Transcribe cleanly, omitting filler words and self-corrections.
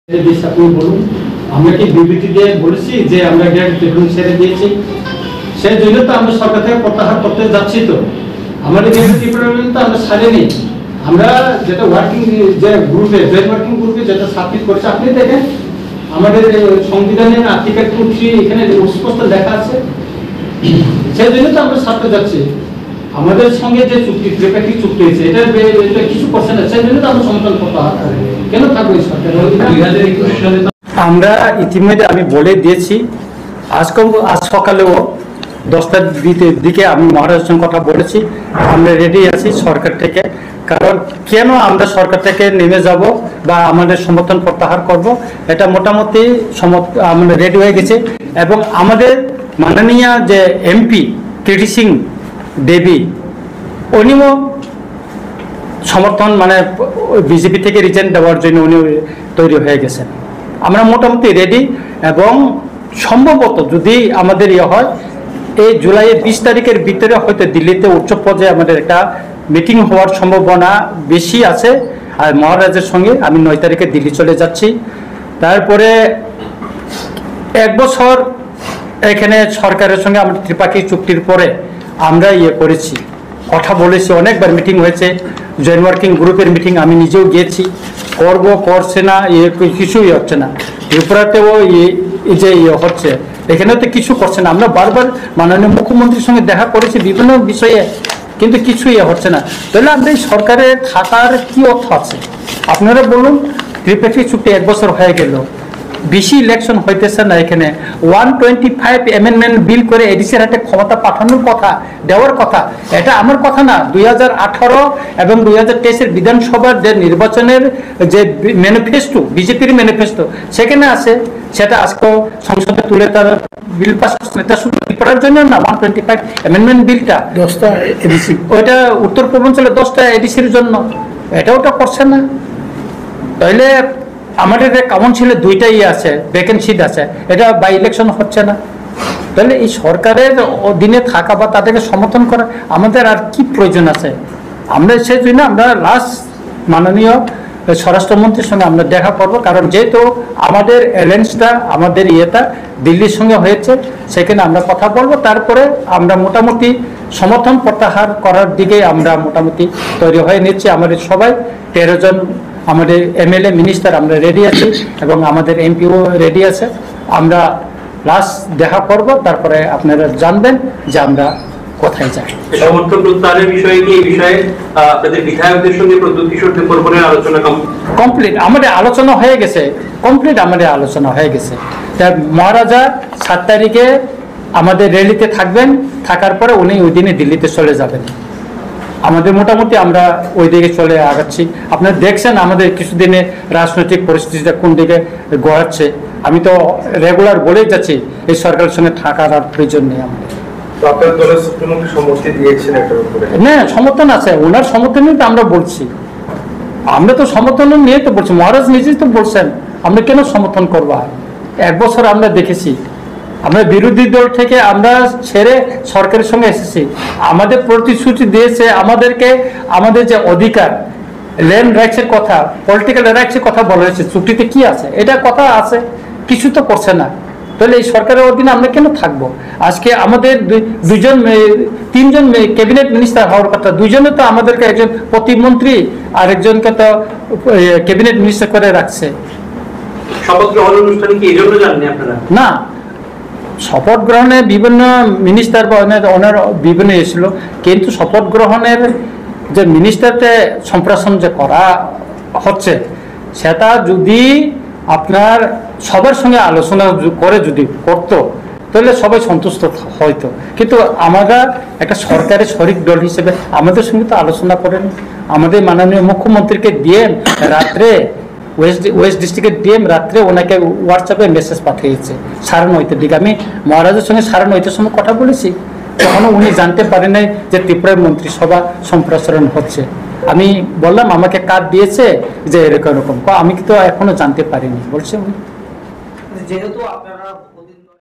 আপনি বলুন, আমরা কি বিবৃতি দিয়ে বলেছি যে আমরা গ্রেড ট্রিবিউনাল ছেড়ে দিয়েছি? সেই জন্য তো আমরা সরকার থেকে প্রত্যাহার করতে যাচ্ছি। তো আমাদের গ্রেড ট্রিবিউনাল তো আমরা ছাড়িনি। আমরা যেটা ওয়ার্কিং যে গ্রুপে জয়েন্ট ওয়ার্কিং গ্রুপে যেটা সাবমিট করেছে, আপনি দেখেন আমাদের সংবিধানের আর্টিকেল 2(3) এখানে স্পষ্ট লেখা আছে। সেই জন্য তো আমরা ছাড়তে যাচ্ছি। আমাদের সঙ্গে যে চুক্তি, ত্রিপাক্ষিক চুক্তি হয়েছে, এটা কিছু করছে না। সেই জন্য তো আমরা সমর্থন প্রত্যাহার কেন থাকবো এই সরকার? 2021 সালে আমরা ইতিমধ্যে আমি বলে দিয়েছি। আজ সকালেও 10টার দিকে আমি মহারাজের সঙ্গে কথা বলেছি। আমরা রেডি আছি সরকার থেকে। কারণ কেন আমরা সরকার থেকে নেমে যাব বা আমাদের সমর্থন প্রত্যাহার করব, এটা মোটামুটি আমরা রেডি হয়ে গেছে। এবং আমাদের মাননীয় যে এমপি কীর্তি সিং দেবী, উনিও সমর্থন বিজেপি থেকে রিজাইন দেওয়ার জন্য উনি তৈরি হয়ে গেছেন। আমরা মোটামুটি রেডি। এবং সম্ভবত যদি আমাদের হয়, এই জুলাইয়ের 20 তারিখের ভিতরে হয়তো দিল্লিতে উচ্চ পর্যায়ে আমাদের একটা মিটিং হওয়ার সম্ভাবনা বেশি আছে। আর মহারাজের সঙ্গে আমি 9 তারিখে দিল্লি চলে যাচ্ছি। তারপরে 1 বছর এখানে সরকারের সঙ্গে আমাদের ত্রিপাক্ষিক চুক্তির পরে আমরা করেছি, কথা বলেছি, অনেকবার মিটিং হয়েছে। জয়েন্ট ওয়ার্কিং গ্রুপের মিটিং আমি নিজেও গিয়েছি। করছে না, কিছুই হচ্ছে না। ত্রিপুরাতেও যে হচ্ছে, এখানে তো কিছু করছে না। আমরা বারবার মাননীয় মুখ্যমন্ত্রীর সঙ্গে দেখা করেছি বিভিন্ন বিষয়ে, কিন্তু কিছুই হচ্ছে না। তাহলে আমরা এই সরকারের থাকার কি অর্থ আছে? আপনারা বলুন, ত্রিপাক্ষিক চুক্তি 1 বছর হয়ে গেল, বেশি ইলেকশন হইতেছে না। এখানে 125 অ্যামেন্ডমেন্ট বিল করে এডিসির হাতে ক্ষমতা পাঠানোর কথা, দেওয়ার কথা। এটা আমার কথা না। 2018 এবং 2023-এর বিধানসভার যে নির্বাচনের যে ম্যানিফেস্টো, বিজেপির ম্যানিফেস্টো, সেখানে আছে। সেটা আজকে সংসদে তুলে তার বিল পাস করছে। এটা শুধু করার জন্য না, 125 অ্যামেন্ডমেন্ট বিলটা 10টা এডিসি, ওইটা উত্তর পূর্বাঞ্চলে 10টা এডিসির জন্য। ওটা করছে না। তাইলে আমাদের কাউন্সিলে 2টা আছে, ভ্যাকেন্সি আছে, এটা বাই ইলেকশন হচ্ছে না। তাহলে এই সরকারের অধীনে থাকা বা তাদেরকে সমর্থন করা আমাদের আর কি প্রয়োজন আছে? আমরা সেই জন্য আমরা লাস্ট মাননীয় স্বরাষ্ট্রমন্ত্রীর সঙ্গে আমরা দেখা করব। কারণ যেহেতু আমাদের অ্যালায়েন্সটা, আমাদের দিল্লির সঙ্গে হয়েছে, সেখানে আমরা কথা বলবো। তারপরে আমরা মোটামুটি সমর্থন প্রত্যাহার করার দিকে আমরা মোটামুটি তৈরি হয়ে নিচ্ছি। আমাদের সবাই 13 জন আমাদের এমএলএ মিনিস্টার আমরা রেডি আছি, এবং আমাদের এমপিও রেডি আছে। আমরা লাস্ট দেখা করব, তারপরে আপনারা জানবেন যে আমরা কোথায় যাই। সমর্থন প্রত্যাহারের বিষয়ে কি এই বিষয়ে আপনাদের বিধায়কদের সঙ্গে প্রদ্যুৎ কিশোর দেববর্মনের আলোচনা কমপ্লিট? আমাদের আলোচনা হয়ে গেছে, কমপ্লিট আমাদের আলোচনা হয়ে গেছে। তাই মহারাজা 7 তারিখে আমাদের র্যালিতে থাকবেন। থাকার পরে উনি ওই দিনে দিল্লিতে চলে যাবেন। আমাদের মোটামুটি আমরা ওই দিকে চলে আগাচ্ছি। আপনারা দেখছেন আমাদের কিছুদিনে রাজনৈতিক পরিস্থিতিটা কোন দিকে গড়াচ্ছে। আমি তো রেগুলার বলেই যাচ্ছি, এই সরকারের সঙ্গে থাকার আর প্রয়োজন নেই আমাদের। না, সমর্থন আছে, ওনার সমর্থন নিয়ে তো আমরা বলছি। আমরা তো সমর্থন নিয়ে তো বলছি, মহারাজ নিজেই তো বলছেন। আমরা কেন সমর্থন করবো? 1 বছর আমরা দেখেছি, আমরা বিরোধী দল থেকে আমরা ছেড়ে সরকারের সঙ্গে এসেছি। আমাদের প্রতিশ্রুতি দিয়েছে আমাদেরকে, আমাদের যে অধিকার, ল্যান্ড রাইটসের কথা, পলিটিক্যাল রাইটসের কথা বলা হয়েছে। চুক্তিতে কি আছে? এটা কথা আছে, কিছু তো করছে না। তাহলে এই সরকারের অধীনে আমরা কেন থাকবো? আজকে আমাদের 3জন ক্যাবিনেট মিনিস্টার হওয়ার কথা, 2জনে তো আমাদেরকে, একজন প্রতিমন্ত্রী আর একজনকে তো ক্যাবিনেট মিনিস্টার করে রাখছে। শপথ গ্রহণ অনুষ্ঠানে কি এই জন্য জানেন আপনারা? না, শপথ গ্রহণে বিভিন্ন মিনিস্টার বা ওনার বিভিন্ন এসেছিল, কিন্তু শপথ গ্রহণের যে মিনিস্টারকে সম্প্রসারণ যে করা হচ্ছে, সেটা যদি আপনার সবার সঙ্গে আলোচনা করে যদি করতো, তাহলে সবাই সন্তুষ্ট হয়তো। কিন্তু আমরা একটা সরকারের শরিক দল হিসেবে আমাদের সঙ্গে তো আলোচনা করেন। আমাদের মাননীয় মুখ্যমন্ত্রীকে দিয়ে রাত্রে, ওয়েস্ট ডিস্ট্রিক্টের ডিএম রাত্রে ওনাকে হোয়াটসঅ্যাপে মেসেজ পাঠিয়েছে 9:30-র দিকে। আমি মহারাজের সঙ্গে 9:30-র সময় কথা বলেছি, তখনও উনি জানতে পারেন নাই যে ত্রিপুরার মন্ত্রিসভা সম্প্রসারণ হচ্ছে। আমি বললাম আমাকে কার্ড দিয়েছে যে এরকম, আমি তো এখনো জানতে পারিনি বলছে উনি। যেহেতু আপনারা